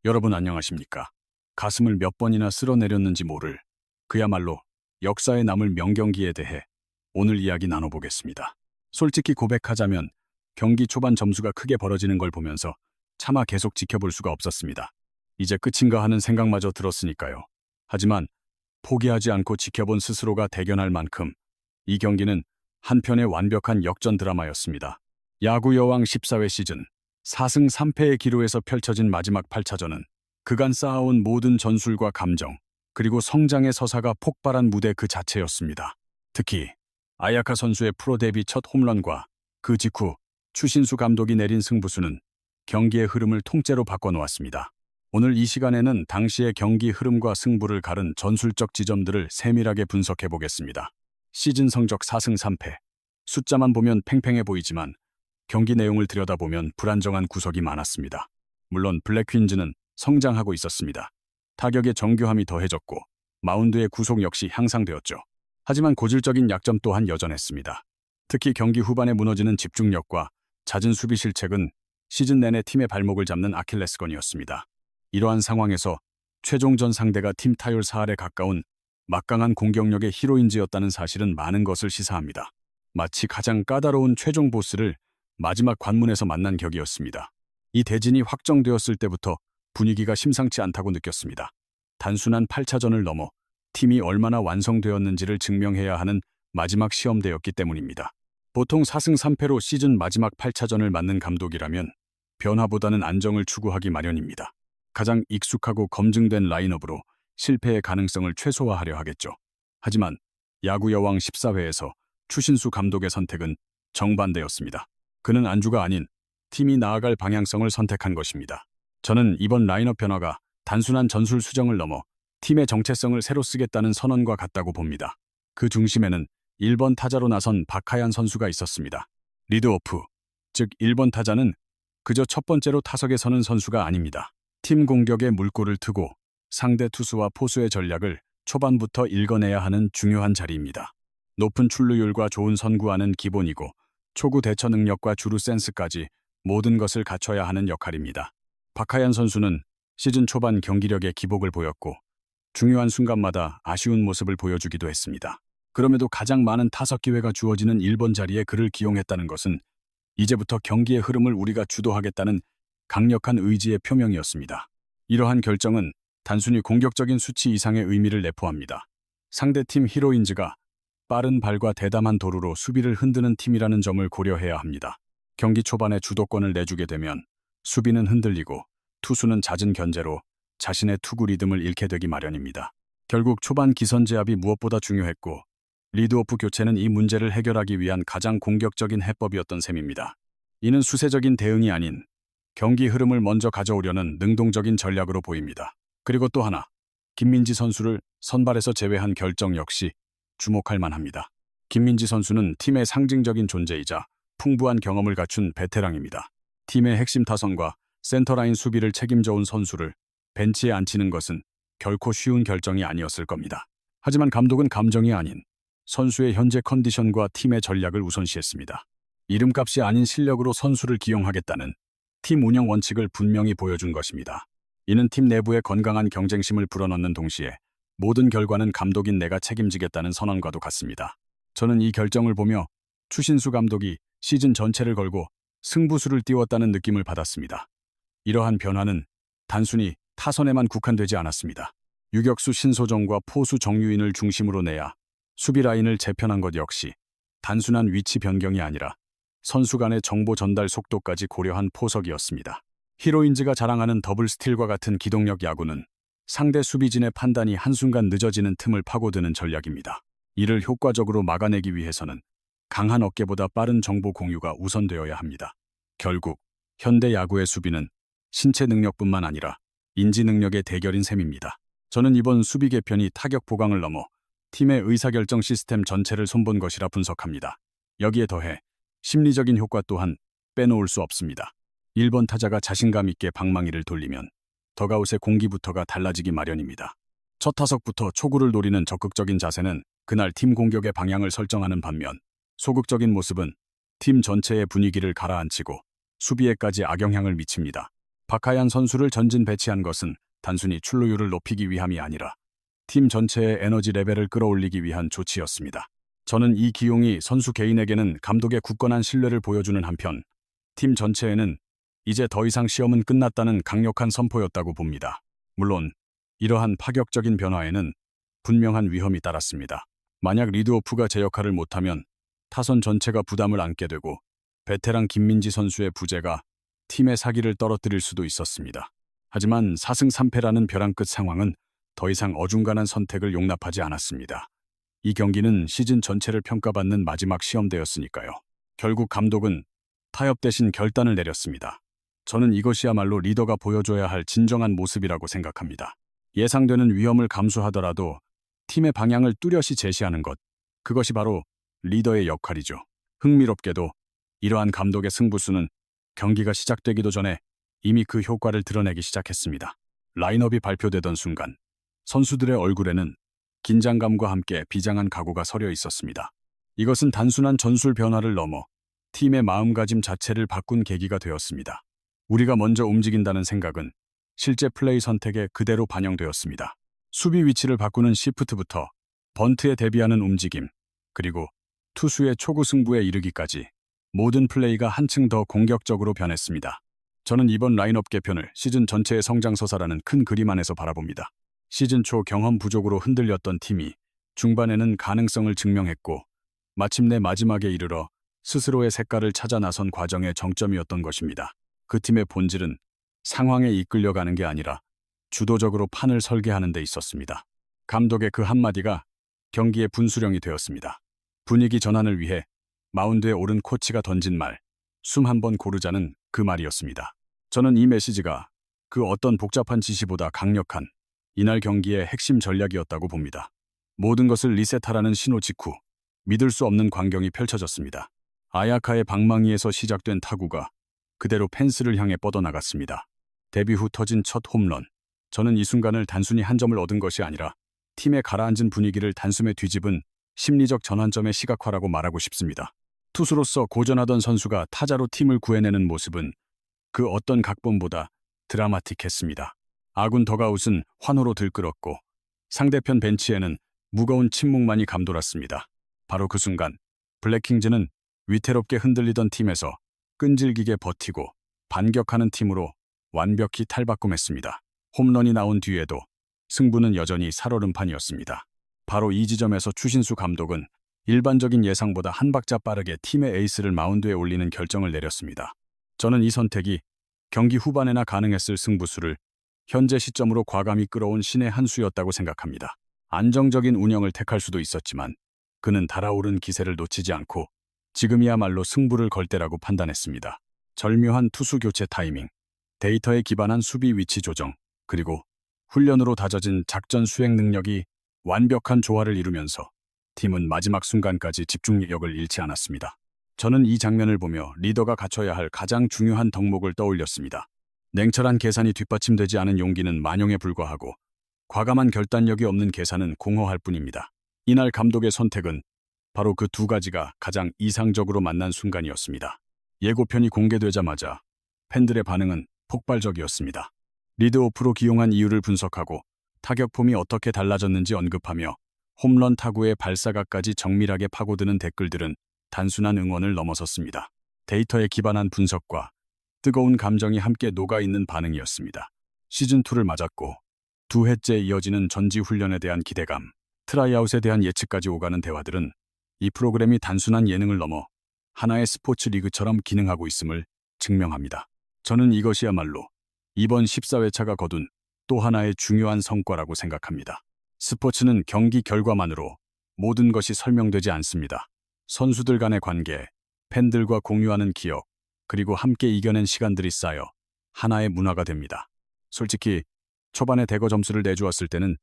여러분 안녕하십니까? 가슴을 몇 번이나 쓸어내렸는지 모를 그야말로 역사에 남을 명경기에 대해 오늘 이야기 나눠보겠습니다. 솔직히 고백하자면 경기 초반 점수가 크게 벌어지는 걸 보면서 차마 계속 지켜볼 수가 없었습니다. 이제 끝인가 하는 생각마저 들었으니까요. 하지만 포기하지 않고 지켜본 스스로가 대견할 만큼 이 경기는 한편의 완벽한 역전 드라마였습니다. 야구 여왕 14회 시즌 4승 3패의 기로에서 펼쳐진 마지막 8차전은 그간 쌓아온 모든 전술과 감정, 그리고 성장의 서사가 폭발한 무대 그 자체였습니다. 특히 아야카 선수의 프로 데뷔 첫 홈런과 그 직후 추신수 감독이 내린 승부수는 경기의 흐름을 통째로 바꿔놓았습니다. 오늘 이 시간에는 당시의 경기 흐름과 승부를 가른 전술적 지점들을 세밀하게 분석해보겠습니다. 시즌 성적 4승 3패. 숫자만 보면 팽팽해 보이지만 경기 내용을 들여다보면 불안정한 구석이 많았습니다. 물론 블랙퀸즈는 성장하고 있었습니다. 타격의 정교함이 더해졌고 마운드의 구속 역시 향상되었죠. 하지만 고질적인 약점 또한 여전했습니다. 특히 경기 후반에 무너지는 집중력과 잦은 수비 실책은 시즌 내내 팀의 발목을 잡는 아킬레스건이었습니다. 이러한 상황에서 최종전 상대가 팀 타율 4할에 가까운 막강한 공격력의 히로인즈였다는 사실은 많은 것을 시사합니다. 마치 가장 까다로운 최종 보스를 마지막 관문에서 만난 격이었습니다. 이 대진이 확정되었을 때부터 분위기가 심상치 않다고 느꼈습니다. 단순한 8차전을 넘어 팀이 얼마나 완성되었는지를 증명해야 하는 마지막 시험대였기 때문입니다. 보통 4승 3패로 시즌 마지막 8차전을 맞는 감독이라면 변화보다는 안정을 추구하기 마련입니다. 가장 익숙하고 검증된 라인업으로 실패의 가능성을 최소화하려 하겠죠. 하지만 야구 여왕 14회에서 추신수 감독의 선택은 정반대였습니다. 그는 안주가 아닌 팀이 나아갈 방향성을 선택한 것입니다. 저는 이번 라인업 변화가 단순한 전술 수정을 넘어 팀의 정체성을 새로 쓰겠다는 선언과 같다고 봅니다. 그 중심에는 1번 타자로 나선 박하얀 선수가 있었습니다. 리드오프, 즉 1번 타자는 그저 첫 번째로 타석에 서는 선수가 아닙니다. 팀 공격에 물꼬를 트고 상대 투수와 포수의 전략을 초반부터 읽어내야 하는 중요한 자리입니다. 높은 출루율과 좋은 선구안은 기본이고 초구 대처 능력과 주루 센스까지 모든 것을 갖춰야 하는 역할입니다. 박하얀 선수는 시즌 초반 경기력에 기복을 보였고 중요한 순간마다 아쉬운 모습을 보여주기도 했습니다. 그럼에도 가장 많은 타석 기회가 주어지는 1번 자리에 그를 기용했다는 것은 이제부터 경기의 흐름을 우리가 주도하겠다는 강력한 의지의 표명이었습니다. 이러한 결정은 단순히 공격적인 수치 이상의 의미를 내포합니다. 상대팀 히로인즈가 빠른 발과 대담한 도루로 수비를 흔드는 팀이라는 점을 고려해야 합니다. 경기 초반에 주도권을 내주게 되면 수비는 흔들리고 투수는 잦은 견제로 자신의 투구 리듬을 잃게 되기 마련입니다. 결국 초반 기선 제압이 무엇보다 중요했고 리드오프 교체는 이 문제를 해결하기 위한 가장 공격적인 해법이었던 셈입니다. 이는 수세적인 대응이 아닌 경기 흐름을 먼저 가져오려는 능동적인 전략으로 보입니다. 그리고 또 하나, 김민지 선수를 선발에서 제외한 결정 역시 주목할 만합니다. 김민지 선수는 팀의 상징적인 존재이자 풍부한 경험을 갖춘 베테랑입니다. 팀의 핵심 타선과 센터라인 수비를 책임져온 선수를 벤치에 앉히는 것은 결코 쉬운 결정이 아니었을 겁니다. 하지만 감독은 감정이 아닌 선수의 현재 컨디션과 팀의 전략을 우선시했습니다. 이름값이 아닌 실력으로 선수를 기용하겠다는 팀 운영 원칙을 분명히 보여준 것입니다. 이는 팀 내부의 건강한 경쟁심을 불어넣는 동시에 모든 결과는 감독인 내가 책임지겠다는 선언과도 같습니다. 저는 이 결정을 보며 추신수 감독이 시즌 전체를 걸고 승부수를 띄웠다는 느낌을 받았습니다. 이러한 변화는 단순히 타선에만 국한되지 않았습니다. 유격수 신소정과 포수 정유인을 중심으로 내야 수비 라인을 재편한 것 역시 단순한 위치 변경이 아니라 선수 간의 정보 전달 속도까지 고려한 포석이었습니다. 히로인즈가 자랑하는 더블 스틸과 같은 기동력 야구는 상대 수비진의 판단이 한순간 늦어지는 틈을 파고드는 전략입니다. 이를 효과적으로 막아내기 위해서는 강한 어깨보다 빠른 정보 공유가 우선되어야 합니다. 결국 현대 야구의 수비는 신체 능력뿐만 아니라 인지 능력의 대결인 셈입니다. 저는 이번 수비 개편이 타격 보강을 넘어 팀의 의사결정 시스템 전체를 손본 것이라 분석합니다. 여기에 더해 심리적인 효과 또한 빼놓을 수 없습니다. 1번 타자가 자신감 있게 방망이를 돌리면 더가웃의 공기부터가 달라지기 마련입니다. 첫 타석부터 초구를 노리는 적극적인 자세는 그날 팀 공격의 방향을 설정하는 반면 소극적인 모습은 팀 전체의 분위기를 가라앉히고 수비에까지 악영향을 미칩니다. 박하얀 선수를 전진 배치한 것은 단순히 출루율을 높이기 위함이 아니라 팀 전체의 에너지 레벨을 끌어올리기 위한 조치였습니다. 저는 이 기용이 선수 개인에게는 감독의 굳건한 신뢰를 보여주는 한편 팀 전체에는 이제 더 이상 시험은 끝났다는 강력한 선포였다고 봅니다. 물론 이러한 파격적인 변화에는 분명한 위험이 따랐습니다. 만약 리드오프가 제 역할을 못하면 타선 전체가 부담을 안게 되고 베테랑 김민지 선수의 부재가 팀의 사기를 떨어뜨릴 수도 있었습니다. 하지만 4승 3패라는 벼랑 끝 상황은 더 이상 어중간한 선택을 용납하지 않았습니다. 이 경기는 시즌 전체를 평가받는 마지막 시험대였으니까요. 결국 감독은 타협 대신 결단을 내렸습니다. 저는 이것이야말로 리더가 보여줘야 할 진정한 모습이라고 생각합니다. 예상되는 위험을 감수하더라도 팀의 방향을 뚜렷이 제시하는 것, 그것이 바로 리더의 역할이죠. 흥미롭게도 이러한 감독의 승부수는 경기가 시작되기도 전에 이미 그 효과를 드러내기 시작했습니다. 라인업이 발표되던 순간 선수들의 얼굴에는 긴장감과 함께 비장한 각오가 서려 있었습니다. 이것은 단순한 전술 변화를 넘어 팀의 마음가짐 자체를 바꾼 계기가 되었습니다. 우리가 먼저 움직인다는 생각은 실제 플레이 선택에 그대로 반영되었습니다. 수비 위치를 바꾸는 시프트부터 번트에 대비하는 움직임, 그리고 투수의 초구 승부에 이르기까지 모든 플레이가 한층 더 공격적으로 변했습니다. 저는 이번 라인업 개편을 시즌 전체의 성장서사라는 큰 그림 안에서 바라봅니다. 시즌 초 경험 부족으로 흔들렸던 팀이 중반에는 가능성을 증명했고 마침내 마지막에 이르러 스스로의 색깔을 찾아 나선 과정의 정점이었던 것입니다. 그 팀의 본질은 상황에 이끌려가는 게 아니라 주도적으로 판을 설계하는 데 있었습니다. 감독의 그 한마디가 경기의 분수령이 되었습니다. 분위기 전환을 위해 마운드에 오른 코치가 던진 말, 숨 한 번 고르자는 그 말이었습니다. 저는 이 메시지가 그 어떤 복잡한 지시보다 강력한 이날 경기의 핵심 전략이었다고 봅니다. 모든 것을 리셋하라는 신호 직후 믿을 수 없는 광경이 펼쳐졌습니다. 아야카의 방망이에서 시작된 타구가 그대로 펜스를 향해 뻗어나갔습니다. 데뷔 후 터진 첫 홈런. 저는 이 순간을 단순히 한 점을 얻은 것이 아니라 팀의 가라앉은 분위기를 단숨에 뒤집은 심리적 전환점의 시각화라고 말하고 싶습니다. 투수로서 고전하던 선수가 타자로 팀을 구해내는 모습은 그 어떤 각본보다 드라마틱했습니다. 아군 더가웃은 환호로 들끓었고 상대편 벤치에는 무거운 침묵만이 감돌았습니다. 바로 그 순간 블랙킹즈는 위태롭게 흔들리던 팀에서 끈질기게 버티고 반격하는 팀으로 완벽히 탈바꿈했습니다. 홈런이 나온 뒤에도 승부는 여전히 살얼음판이었습니다. 바로 이 지점에서 추신수 감독은 일반적인 예상보다 한 박자 빠르게 팀의 에이스를 마운드에 올리는 결정을 내렸습니다. 저는 이 선택이 경기 후반에나 가능했을 승부수를 현재 시점으로 과감히 끌어온 신의 한 수였다고 생각합니다. 안정적인 운영을 택할 수도 있었지만 그는 달아오른 기세를 놓치지 않고 지금이야말로 승부를 걸 때라고 판단했습니다. 절묘한 투수 교체 타이밍, 데이터에 기반한 수비 위치 조정, 그리고 훈련으로 다져진 작전 수행 능력이 완벽한 조화를 이루면서 팀은 마지막 순간까지 집중력을 잃지 않았습니다. 저는 이 장면을 보며 리더가 갖춰야 할 가장 중요한 덕목을 떠올렸습니다. 냉철한 계산이 뒷받침되지 않은 용기는 만용에 불과하고 과감한 결단력이 없는 계산은 공허할 뿐입니다. 이날 감독의 선택은 바로 그 두 가지가 가장 이상적으로 만난 순간이었습니다. 예고편이 공개되자마자 팬들의 반응은 폭발적이었습니다. 리드오프로 기용한 이유를 분석하고 타격폼이 어떻게 달라졌는지 언급하며 홈런 타구의 발사각까지 정밀하게 파고드는 댓글들은 단순한 응원을 넘어섰습니다. 데이터에 기반한 분석과 뜨거운 감정이 함께 녹아있는 반응이었습니다. 시즌2를 맞았고 두 해째 이어지는 전지훈련에 대한 기대감, 트라이아웃에 대한 예측까지 오가는 대화들은 이 프로그램이 단순한 예능을 넘어 하나의 스포츠 리그처럼 기능하고 있음을 증명합니다. 저는 이것이야말로 이번 14회차가 거둔 또 하나의 중요한 성과라고 생각합니다. 스포츠는 경기 결과만으로 모든 것이 설명되지 않습니다. 선수들 간의 관계, 팬들과 공유하는 기억, 그리고 함께 이겨낸 시간들이 쌓여 하나의 문화가 됩니다. 솔직히 초반에 대거 점수를 내주었을 때는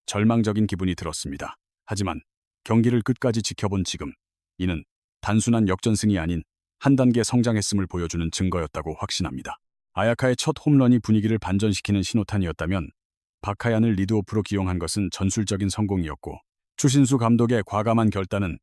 절망적인 기분이 들었습니다. 하지만 경기를 끝까지 지켜본 지금, 이는 단순한 역전승이 아닌 한 단계 성장했음을 보여주는 증거였다고 확신합니다. 아야카의 첫 홈런이 분위기를 반전시키는 신호탄이었다면 박하얀을 리드오프로 기용한 것은 전술적인 성공이었고 추신수 감독의 과감한 결단은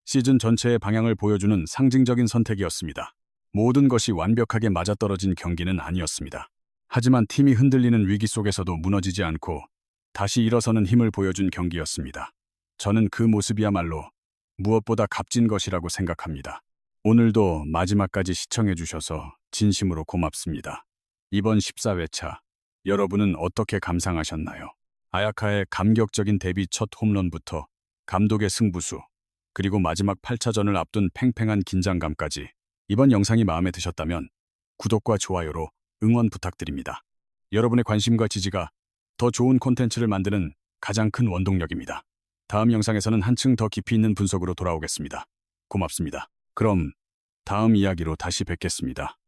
시즌 전체의 방향을 보여주는 상징적인 선택이었습니다. 모든 것이 완벽하게 맞아떨어진 경기는 아니었습니다. 하지만 팀이 흔들리는 위기 속에서도 무너지지 않고 다시 일어서는 힘을 보여준 경기였습니다. 저는 그 모습이야말로 무엇보다 값진 것이라고 생각합니다. 오늘도 마지막까지 시청해 주셔서 진심으로 고맙습니다. 이번 14회차 여러분은 어떻게 감상하셨나요? 아야카의 감격적인 데뷔 첫 홈런부터 감독의 승부수, 그리고 마지막 8차전을 앞둔 팽팽한 긴장감까지 이번 영상이 마음에 드셨다면 구독과 좋아요로 응원 부탁드립니다. 여러분의 관심과 지지가 더 좋은 콘텐츠를 만드는 가장 큰 원동력입니다. 다음 영상에서는 한층 더 깊이 있는 분석으로 돌아오겠습니다. 고맙습니다. 그럼 다음 이야기로 다시 뵙겠습니다.